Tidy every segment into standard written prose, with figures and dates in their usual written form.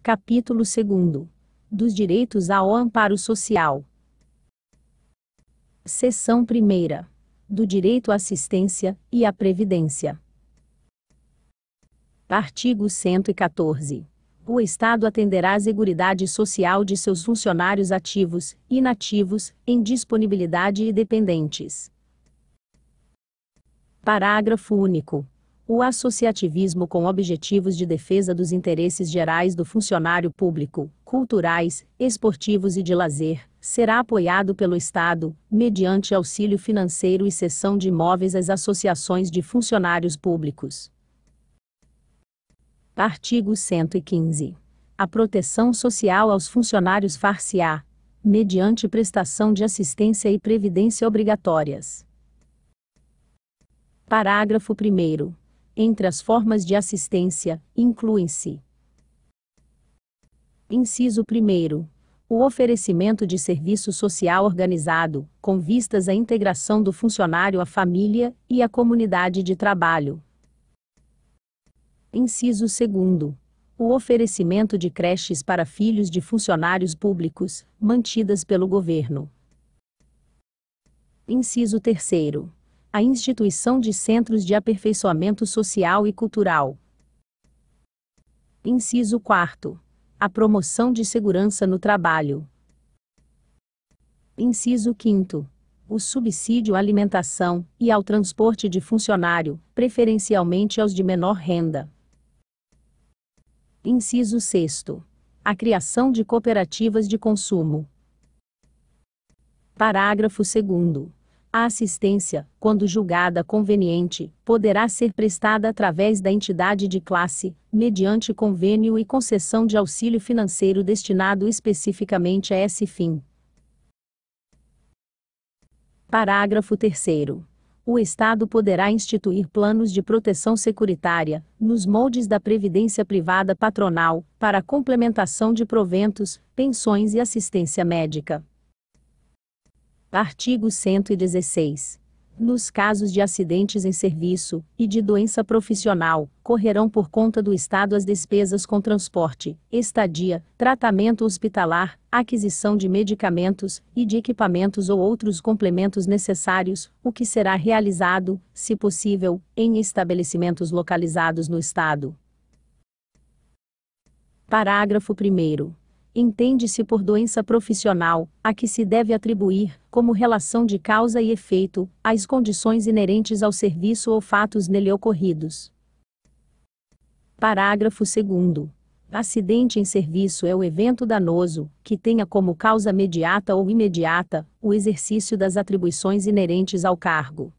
Capítulo 2º. Dos direitos ao amparo social. Seção 1ª. Do direito à assistência e à previdência. Artigo 114. O Estado atenderá à seguridade social de seus funcionários ativos, inativos, em disponibilidade e dependentes. Parágrafo único. O associativismo com objetivos de defesa dos interesses gerais do funcionário público, culturais, esportivos e de lazer, será apoiado pelo Estado, mediante auxílio financeiro e cessão de imóveis às associações de funcionários públicos. Artigo 115. A proteção social aos funcionários far-se-á, mediante prestação de assistência e previdência obrigatórias. Parágrafo 1º. Entre as formas de assistência, incluem-se: inciso 1º. O oferecimento de serviço social organizado, com vistas à integração do funcionário à família e à comunidade de trabalho. Inciso 2º. O oferecimento de creches para filhos de funcionários públicos, mantidas pelo governo. Inciso 3º. A instituição de centros de aperfeiçoamento social e cultural. Inciso 4º. A promoção de segurança no trabalho. Inciso 5º. O subsídio à alimentação e ao transporte de funcionário, preferencialmente aos de menor renda. Inciso 6º. A criação de cooperativas de consumo. Parágrafo 2º. A assistência, quando julgada conveniente, poderá ser prestada através da entidade de classe, mediante convênio e concessão de auxílio financeiro destinado especificamente a esse fim. Parágrafo 3º. O Estado poderá instituir planos de proteção securitária, nos moldes da previdência privada patronal, para a complementação de proventos, pensões e assistência médica. Artigo 116. Nos casos de acidentes em serviço e de doença profissional, correrão por conta do Estado as despesas com transporte, estadia, tratamento hospitalar, aquisição de medicamentos e de equipamentos ou outros complementos necessários, o que será realizado, se possível, em estabelecimentos localizados no Estado. Parágrafo 1º. Entende-se por doença profissional, a que se deve atribuir, como relação de causa e efeito, as condições inerentes ao serviço ou fatos nele ocorridos. Parágrafo 2º. Acidente em serviço é o evento danoso, que tenha como causa imediata ou imediata, o exercício das atribuições inerentes ao cargo.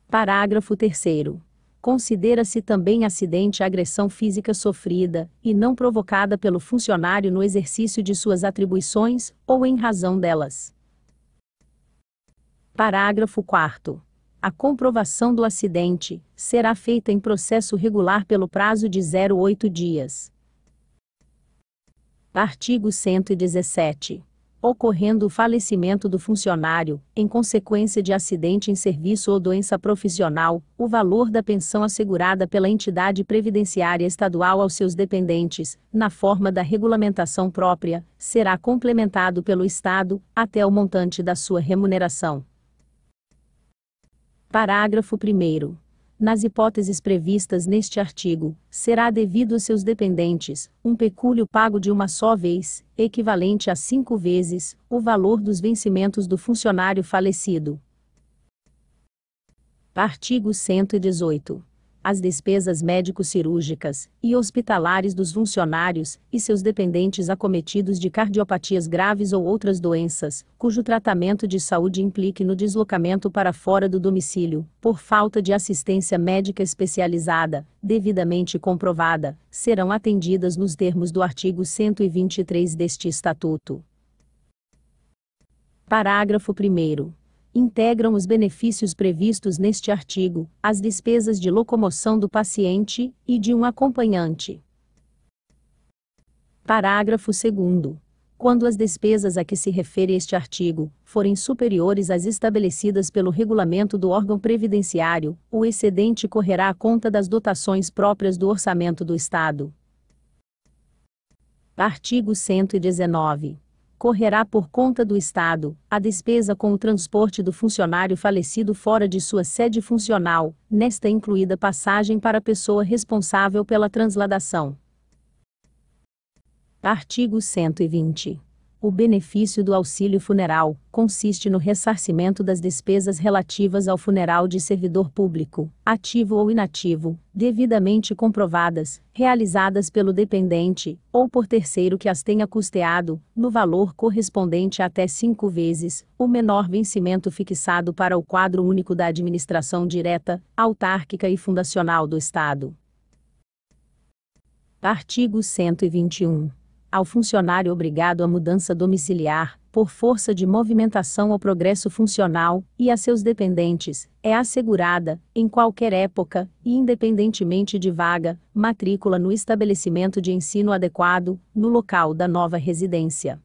Parágrafo 3º. Considera-se também acidente a agressão física sofrida, e não provocada pelo funcionário no exercício de suas atribuições, ou em razão delas. Parágrafo 4º. A comprovação do acidente será feita em processo regular pelo prazo de 08 dias. Artigo 117. Ocorrendo o falecimento do funcionário, em consequência de acidente em serviço ou doença profissional, o valor da pensão assegurada pela entidade previdenciária estadual aos seus dependentes, na forma da regulamentação própria, será complementado pelo Estado, até o montante da sua remuneração. Parágrafo 1º. Nas hipóteses previstas neste artigo, será devido aos seus dependentes, um pecúlio pago de uma só vez, equivalente a 5 vezes, o valor dos vencimentos do funcionário falecido. Artigo 118. As despesas médico-cirúrgicas e hospitalares dos funcionários e seus dependentes acometidos de cardiopatias graves ou outras doenças, cujo tratamento de saúde implique no deslocamento para fora do domicílio, por falta de assistência médica especializada, devidamente comprovada, serão atendidas nos termos do artigo 123 deste Estatuto. Parágrafo 1º. Integram os benefícios previstos neste artigo, as despesas de locomoção do paciente e de um acompanhante. Parágrafo 2º. Quando as despesas a que se refere este artigo forem superiores às estabelecidas pelo regulamento do órgão previdenciário, o excedente correrá à conta das dotações próprias do orçamento do Estado. Artigo 119. Correrá por conta do Estado a despesa com o transporte do funcionário falecido fora de sua sede funcional, nesta incluída passagem para a pessoa responsável pela transladação. Artigo 120. O benefício do auxílio funeral consiste no ressarcimento das despesas relativas ao funeral de servidor público, ativo ou inativo, devidamente comprovadas, realizadas pelo dependente, ou por terceiro que as tenha custeado, no valor correspondente a até 5 vezes o menor vencimento fixado para o quadro único da administração direta, autárquica e fundacional do Estado. Artigo 121. Ao funcionário obrigado à mudança domiciliar, por força de movimentação ao progresso funcional, e a seus dependentes, é assegurada, em qualquer época, e independentemente de vaga, matrícula no estabelecimento de ensino adequado, no local da nova residência.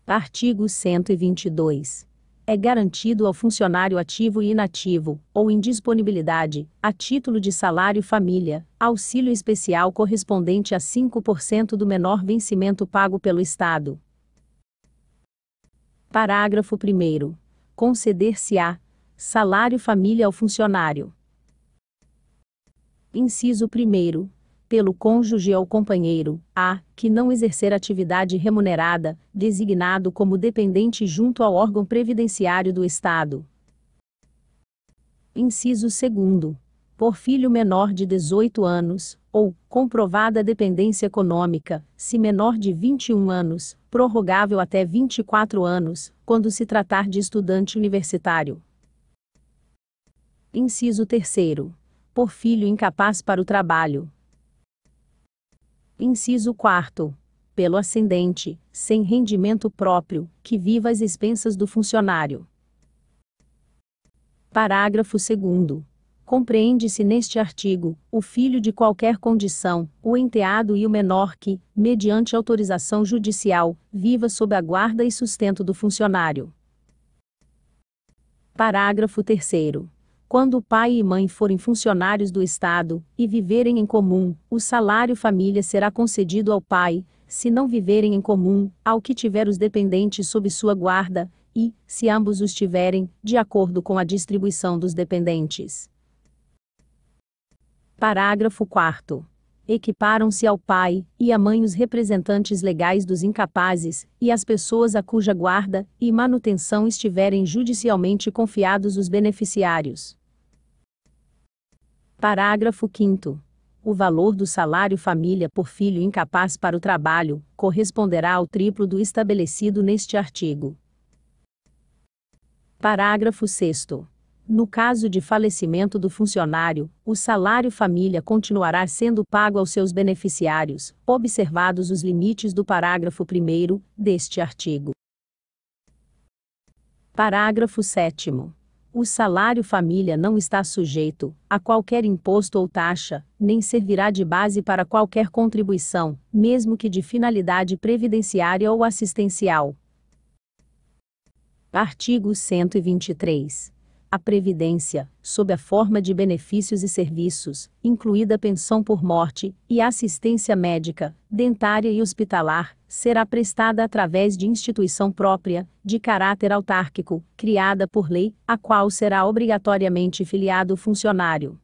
Artigo 122. É garantido ao funcionário ativo e inativo, ou em disponibilidade, a título de salário família, auxílio especial correspondente a 5% do menor vencimento pago pelo Estado. Parágrafo 1º. Conceder-se-á salário família ao funcionário. Inciso 1º. Pelo cônjuge ou companheiro, a, que não exercer atividade remunerada, designado como dependente junto ao órgão previdenciário do Estado. Inciso 2º. Por filho menor de 18 anos, ou, comprovada dependência econômica, se menor de 21 anos, prorrogável até 24 anos, quando se tratar de estudante universitário. Inciso 3º. Por filho incapaz para o trabalho. Inciso 4º. Pelo ascendente, sem rendimento próprio, que viva às expensas do funcionário. Parágrafo 2º. Compreende-se neste artigo, o filho de qualquer condição, o enteado e o menor que, mediante autorização judicial, viva sob a guarda e sustento do funcionário. Parágrafo 3º. Quando pai e mãe forem funcionários do Estado, e viverem em comum, o salário família será concedido ao pai, se não viverem em comum, ao que tiver os dependentes sob sua guarda, e, se ambos os tiverem, de acordo com a distribuição dos dependentes. Parágrafo 4º. Equiparam-se ao pai e à mãe os representantes legais dos incapazes, e as pessoas a cuja guarda e manutenção estiverem judicialmente confiados os beneficiários. Parágrafo 5º. O valor do salário família por filho incapaz para o trabalho corresponderá ao triplo do estabelecido neste artigo. Parágrafo 6º. No caso de falecimento do funcionário, o salário família continuará sendo pago aos seus beneficiários, observados os limites do parágrafo 1º deste artigo. Parágrafo 7º. O salário família não está sujeito a qualquer imposto ou taxa, nem servirá de base para qualquer contribuição, mesmo que de finalidade previdenciária ou assistencial. Artigo 123. A previdência, sob a forma de benefícios e serviços, incluída pensão por morte, e assistência médica, dentária e hospitalar, será prestada através de instituição própria, de caráter autárquico, criada por lei, a qual será obrigatoriamente filiado o funcionário.